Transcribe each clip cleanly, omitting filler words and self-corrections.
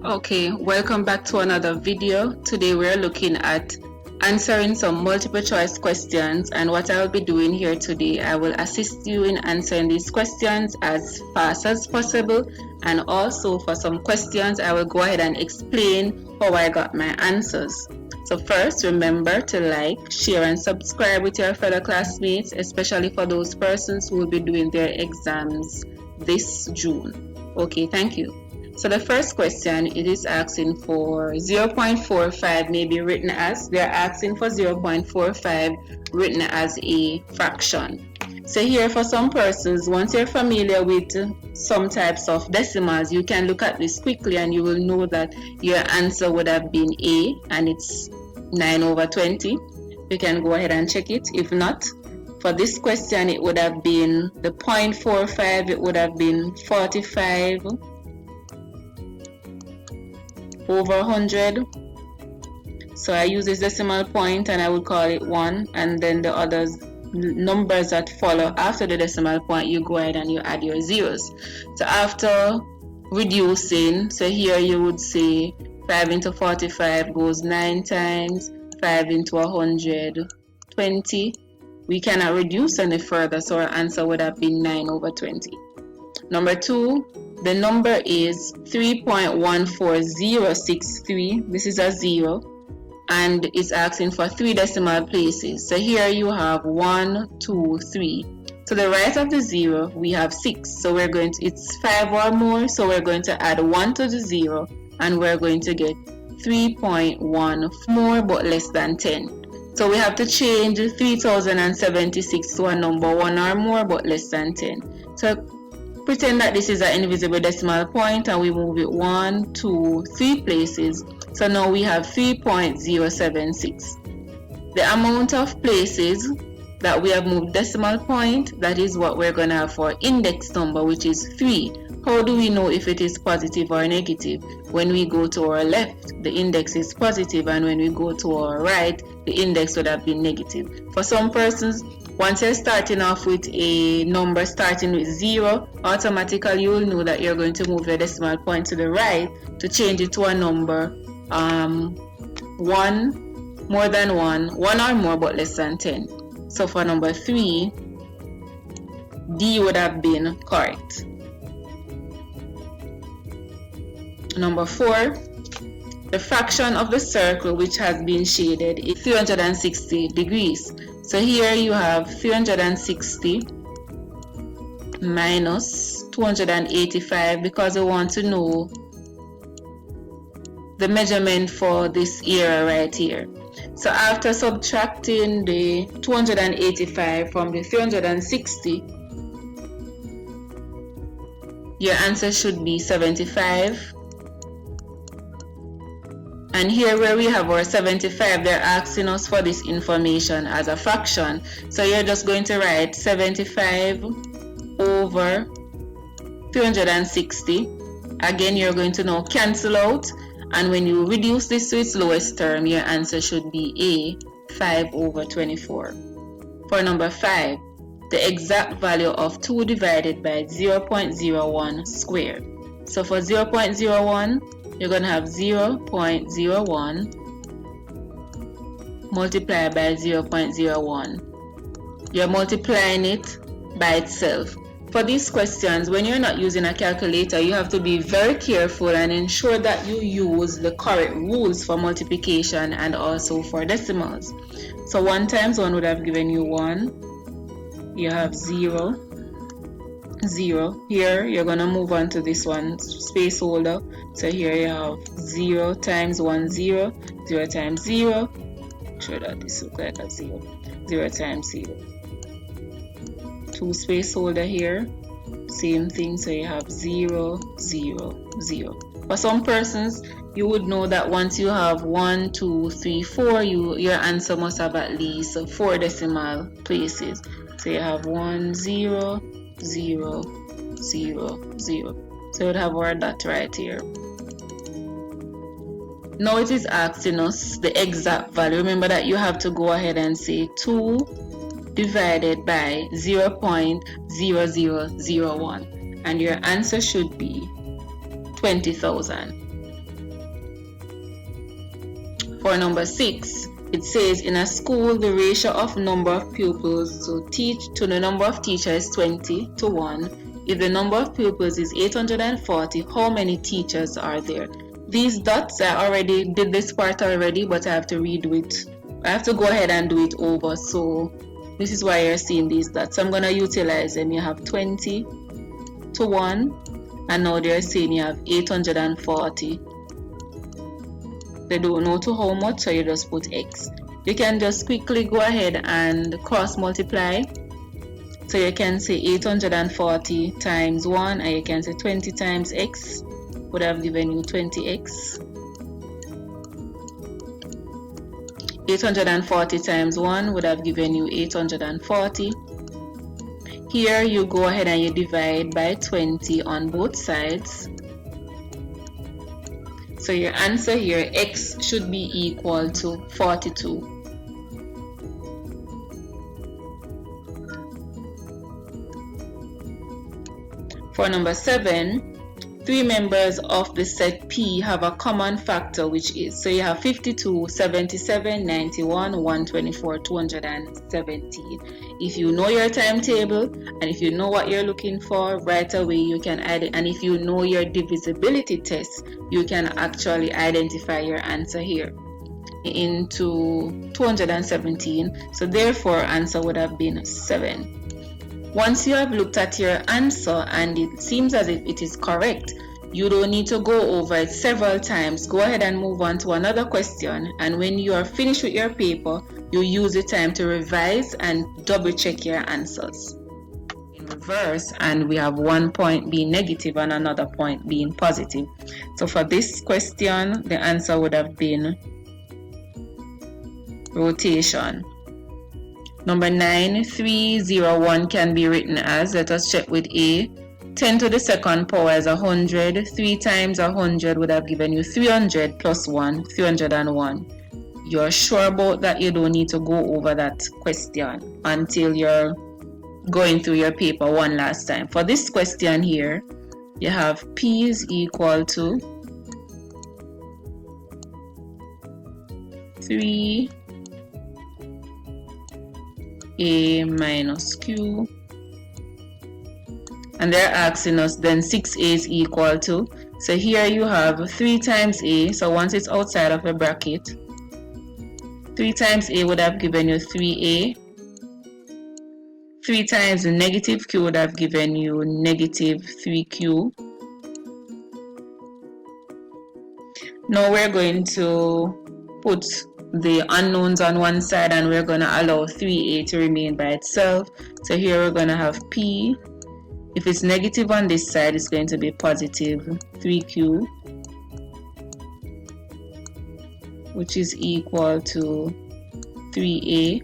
Okay, welcome back to another video. Today we're looking at answering some multiple choice questions, and what I'll be doing here today, I will assist you in answering these questions as fast as possible, and also for some questions I will go ahead and explain how I got my answers. So first, remember to like, share and subscribe with your fellow classmates, especially for those persons who will be doing their exams this June. Okay, thank you. So the first question, it is asking for 0.45 may be written as, they're asking for 0.45 written as a fraction. So here for some persons, once you're familiar with some types of decimals, you can look at this quickly and you will know that your answer would have been A, and it's 9/20. You can go ahead and check it. If not, for this question, it would have been the 0.45, it would have been 45 over 100. So I use this decimal point and I would call it 1, and then the other numbers that follow after the decimal point, you go ahead and you add your zeros. So after reducing, so here you would say 5 into 45 goes 9 times, 5 into 100, 20. We cannot reduce any further, so our answer would have been 9/20. Number 2, the number is 3.14063. This is a 0, and it's asking for 3 decimal places. So here you have 1, 2, 3. To the right of the 0, we have 6. So we're going to, it's 5 or more, so we're going to add 1 to the 0, and we're going to get 3.1 more but less than 10. So we have to change 3076 to a number 1 or more but less than 10. So pretend that this is an invisible decimal point and we move it 1, 2, 3 places. So now we have 3.076. The amount of places that we have moved decimal point, that is what we're going to have for index number, which is 3. How do we know if it is positive or negative? When we go to our left, the index is positive, and when we go to our right, the index would have been negative. For some persons, once you're starting off with a number starting with 0, automatically you will know that you're going to move your decimal point to the right to change it to a number 1, more than 1 or more but less than 10. So for number 3, D would have been correct. Number 4, the fraction of the circle which has been shaded is 360 degrees. So here you have 360 minus 285, because we want to know the measurement for this area right here. So after subtracting the 285 from the 360, your answer should be 75. And here where we have our 75, they're asking us for this information as a fraction. So you're just going to write 75 over 360. Again, you're going to now cancel out. And when you reduce this to its lowest term, your answer should be A, 5/24. For number 5, the exact value of 2 divided by 0.01 squared. So for 0.01, you're going to have 0.01 multiplied by 0.01. You're multiplying it by itself. For these questions, when you're not using a calculator, you have to be very careful and ensure that you use the correct rules for multiplication and also for decimals. So 1 times 1 would have given you 1. You have 0. 0. Here you're gonna move on to this one, space holder. So here you have 0 times 1, 0. 0 times 0. Sure that this looks like a 0. 0 times 0. 2 space holder here. Same thing. So you have 0, 0, 0. For some persons, you would know that once you have 1, 2, 3, 4, your answer must have at least 4 decimal places. So you have 1, 0, 0, 0, 0. So you would have our dot right here. Now it is asking us the exact value. Remember that you have to go ahead and say 2 divided by 0.0001, and your answer should be 20,000. For number 6, it says in a school the ratio of number of pupils to the number of teachers is 20 to 1. If the number of pupils is 840, how many teachers are there? These dots, I already did this part already, but I have to redo it. I have to go ahead and do it over. So this is why you're seeing these dots. So I'm going to utilize them. You have 20 to 1, and now they're saying you have 840. They don't know to how much, so you just put X. You can just quickly go ahead and cross multiply. So you can say 840 times 1, and you can say 20 times X would have given you 20X. 840 times 1 would have given you 840. Here you go ahead and you divide by 20 on both sides. So your answer here, X should be equal to 42. For number 7, 3 members of the set P have a common factor, which is, so you have 52, 77, 91, 124, 217. If you know your timetable and if you know what you're looking for, right away you can add it. And if you know your divisibility test, you can actually identify your answer here into 217. So therefore answer would have been 7. Once you have looked at your answer and it seems as if it is correct, you don't need to go over it several times. Go ahead and move on to another question, and when you are finished with your paper, you use the time to revise and double check your answers in reverse, and we have one point being negative and another point being positive. So for this question, the answer would have been rotation. Number 9, 301 can be written as, let us check with A, 10 to the second power is 100. 3 times 100 would have given you 300 plus 1, 301. You're sure about that? You don't need to go over that question until you're going through your paper one last time. For this question here, you have P is equal to 3 A minus Q, and they're asking us then 6A is equal to, so here you have 3 times A, so once it's outside of the bracket, 3 times A would have given you 3A, 3 times the negative Q would have given you negative 3Q. Now we're going to put the unknowns on one side and we're going to allow 3A to remain by itself. So here we're going to have P. If it's negative on this side, it's going to be positive 3Q, which is equal to 3A.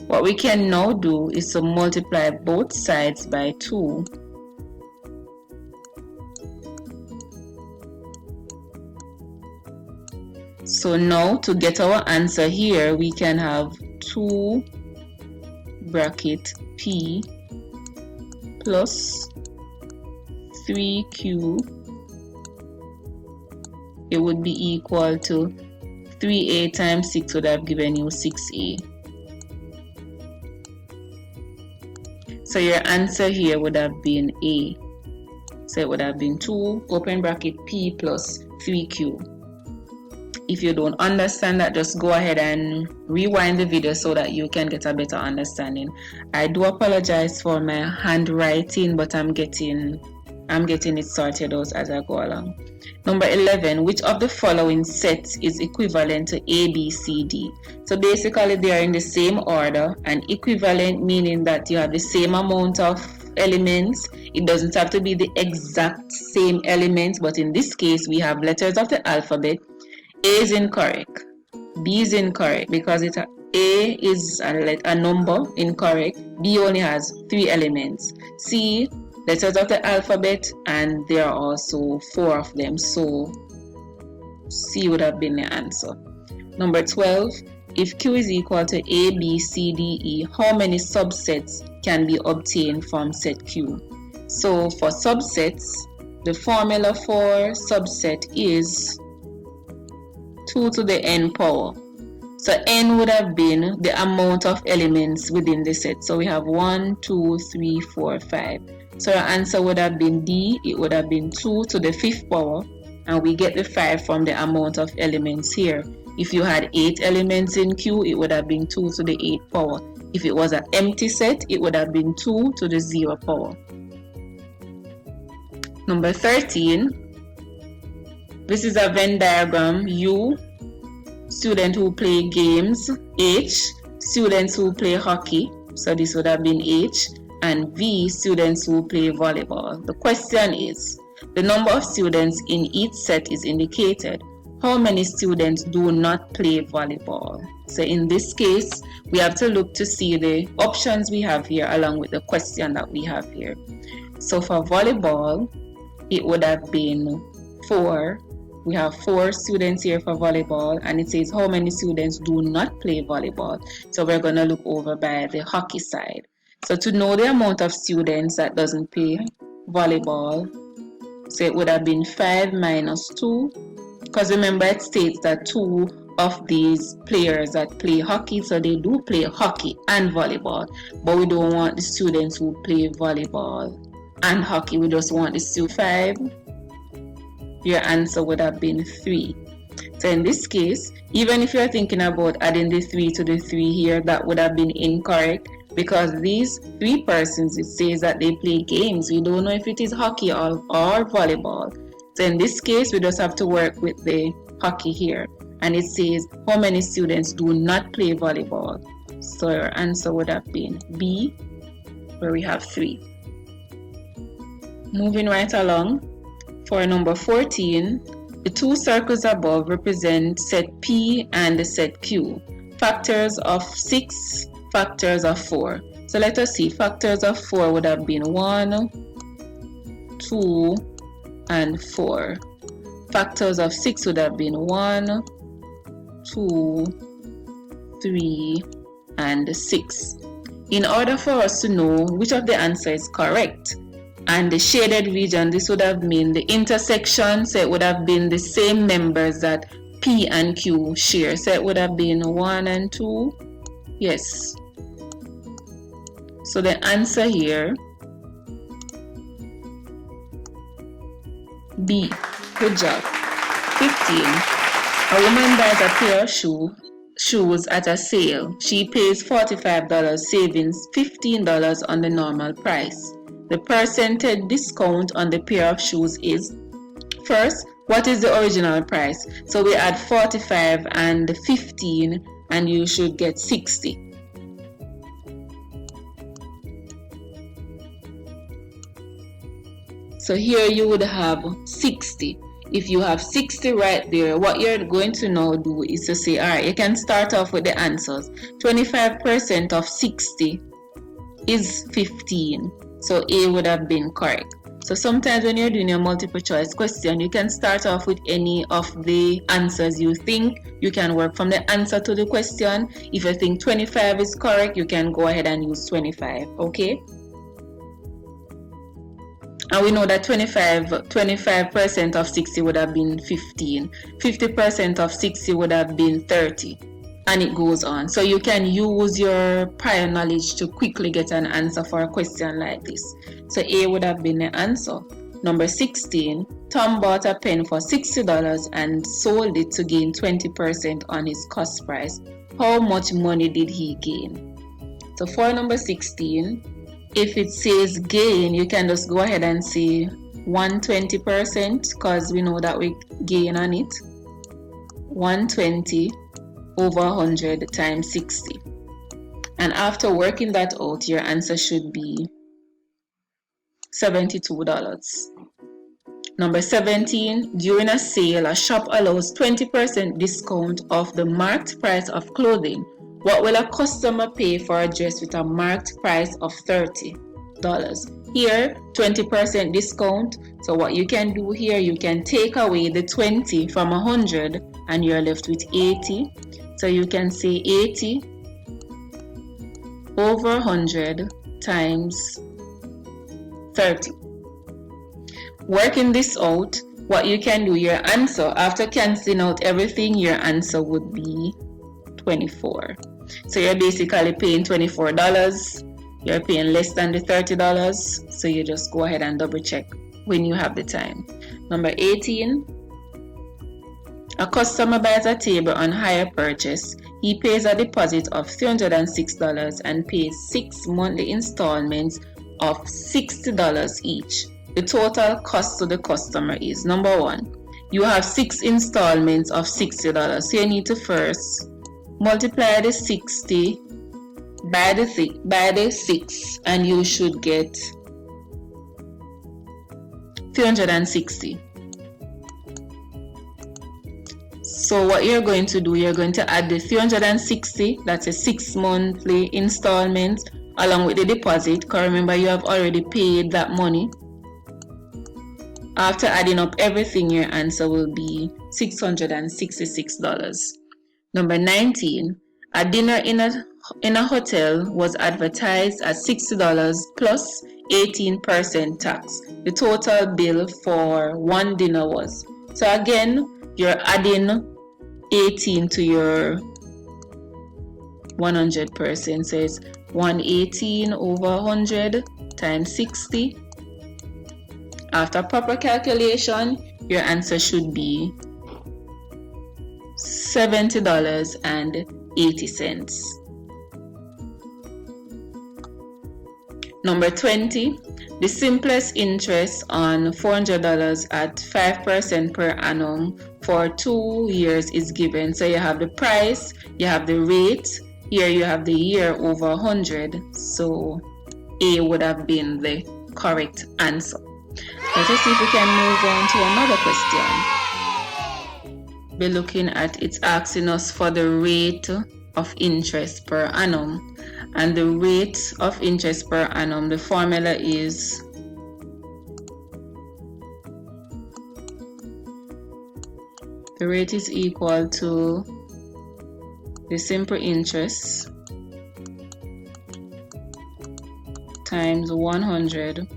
What we can now do is to multiply both sides by 2. So now to get our answer here, we can have 2 bracket P plus 3Q. It would be equal to 3A times 6 would have given you 6A. So your answer here would have been A. So it would have been 2 open bracket P plus 3Q. If you don't understand that, just go ahead and rewind the video so that you can get a better understanding. I do apologize for my handwriting, but I'm getting it sorted out as I go along. Number 11, which of the following sets is equivalent to A, B, C, D? So basically they are in the same order, and equivalent meaning that you have the same amount of elements. It doesn't have to be the exact same elements, but in this case we have letters of the alphabet. A is incorrect, B is incorrect because A is a number, incorrect. B only has 3 elements. C, letters of the alphabet, and there are also 4 of them, so C would have been the answer. Number 12, if Q is equal to A, B, C, D, E, how many subsets can be obtained from set Q? So for subsets, the formula for subset is 2 to the n power. So n would have been the amount of elements within the set. So we have 1, 2, 3, 4, 5. So our answer would have been D. It would have been 2 to the 5th power. And we get the 5 from the amount of elements here. If you had 8 elements in Q, it would have been 2 to the 8th power. If it was an empty set, it would have been 2 to the 0 power. Number 13. This is a Venn diagram. U, students who play games. H, students who play hockey. So this would have been H. And V, students who play volleyball. The question is, the number of students in each set is indicated. How many students do not play volleyball? So in this case, we have to look to see the options we have here along with the question that we have here. So for volleyball, it would have been 4. We have 4 students here for volleyball, and it says how many students do not play volleyball. So we're going to look over by the hockey side. So to know the amount of students that doesn't play volleyball, so it would have been 5 minus 2, because remember it states that 2 of these players that play hockey, so they do play hockey and volleyball, but we don't want the students who play volleyball and hockey, we just want the students. 5, your answer would have been 3. So in this case, even if you're thinking about adding the 3 to the 3 here, that would have been incorrect, because these 3 persons, it says that they play games. We don't know if it is hockey or volleyball. So in this case, we just have to work with the hockey here. And it says how many students do not play volleyball. So your answer would have been B, where we have 3. Moving right along, for number 14, the 2 circles above represent set P and the set Q. Factors of 6, factors of 4. So let us see, factors of 4 would have been 1, 2, and 4. Factors of 6 would have been 1, 2, 3, and 6. In order for us to know which of the answer is correct, and the shaded region, this would have been the intersection, so it would have been the same members that P and Q share. So it would have been 1 and 2. Yes. So the answer here, B. Good job. 15. A woman buys a pair of shoes at a sale. She pays $45, saving $15 on the normal price. The percentage discount on the pair of shoes is, first, what is the original price? So we add 45 and 15 and you should get 60. So here you would have 60. If you have 60 right there, what you're going to now do is to say, all right, you can start off with the answers. 25% of 60 is 15. So A would have been correct. So sometimes when you're doing your multiple choice question, you can start off with any of the answers you think. You can work from the answer to the question. If you think 25 is correct, you can go ahead and use 25, okay? And we know that 25% of 60 would have been 15. 50% of 60 would have been 30. And it goes on. So you can use your prior knowledge to quickly get an answer for a question like this. So A would have been the answer. Number 16, Tom bought a pen for $60 and sold it to gain 20% on his cost price. How much money did he gain? So for number 16, if it says gain, you can just go ahead and say 120% because we know that we gain on it. 120 over 100 times 60. And after working that out, your answer should be $72. Number 17, during a sale, a shop allows 20% discount off the marked price of clothing. What will a customer pay for a dress with a marked price of $30? Here, 20% discount. So what you can do here, you can take away the 20 from 100 and you're left with 80. So you can say 80 over 100 times 30. working this out, what you can do, your answer, after cancelling out everything, your answer would be 24. So you're basically paying $24. You're paying less than the $30. So you just go ahead and double check when you have the time. Number 18. A customer buys a table on hire purchase. He pays a deposit of $306 and pays 6 monthly installments of $60 each. The total cost to the customer is, number 1, you have 6 installments of $60. So you need to first multiply the 60 by the 6 and you should get 360. So what you're going to do, you're going to add the 360, that's a 6 monthly installment, along with the deposit, because remember you have already paid that money. After adding up everything, your answer will be $666. Number 19, a dinner in a hotel was advertised at $60 plus 18% tax. The total bill for one dinner was. So again, you're adding 18 to your 100%. So it's 118 over 100 times 60. After proper calculation, your answer should be $70.80. Number 20, the simplest interest on $400 at 5% per annum for 2 years is given. So you have the price, you have the rate, here you have the year over 100. So A would have been the correct answer. Let us see if we can move on to another question. We're looking at, it's asking us for the rate of interest per annum. And the rate of interest per annum, the formula is the rate is equal to the simple interest times 100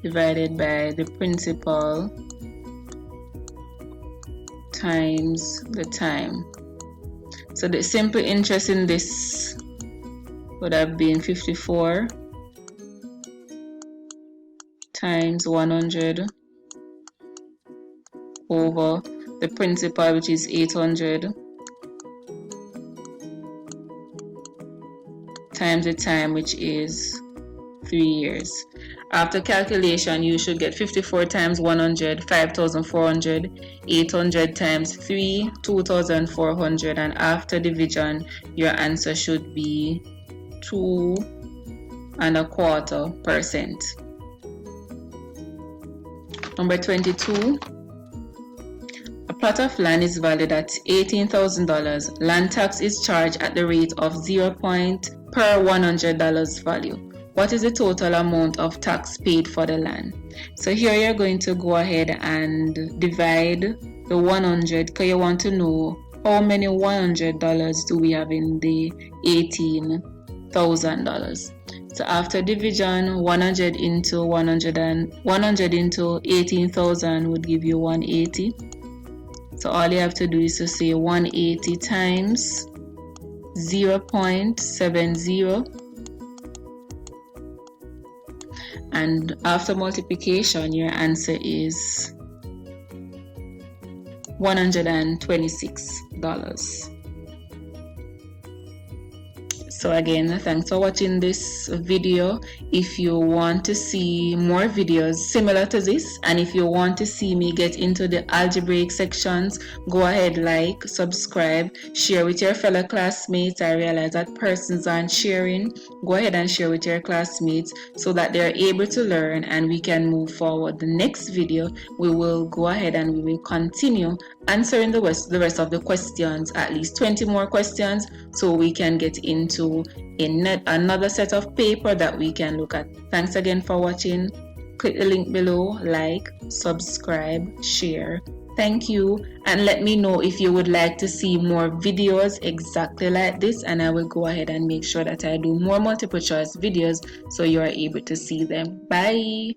divided by the principal times the time. So the simple interest in this would have been 54 times 100 over the principal, which is 800, times the time, which is 3 years. After calculation, you should get 54 times 100, 5,400, 800 times 3, 2,400, and after division, your answer should be 2.25%. Number 22. A plot of land is valued at $18,000. Land tax is charged at the rate of 0. per $100 value. What is the total amount of tax paid for the land? So here you're going to go ahead and divide the 100 because you want to know how many $100 do we have in the $18,000. So after division, 100 into 18,000 would give you 180. So all you have to do is to say 180 times 0.70. And after multiplication, your answer is $126. So again, thanks for watching this video. If you want to see more videos similar to this, and if you want to see me get into the algebraic sections, go ahead, like, subscribe, share with your fellow classmates. I realize that persons aren't sharing. Go ahead and share with your classmates so that they're able to learn and we can move forward. The next video, we will go ahead and we will continue answering the rest of the questions, at least 20 more questions, so we can get into another set of paper that we can look at. Thanks again for watching. Click the link below, like, subscribe, share. Thank you, and let me know if you would like to see more videos exactly like this, and I will go ahead and make sure that I do more multiple choice videos so you are able to see them. Bye.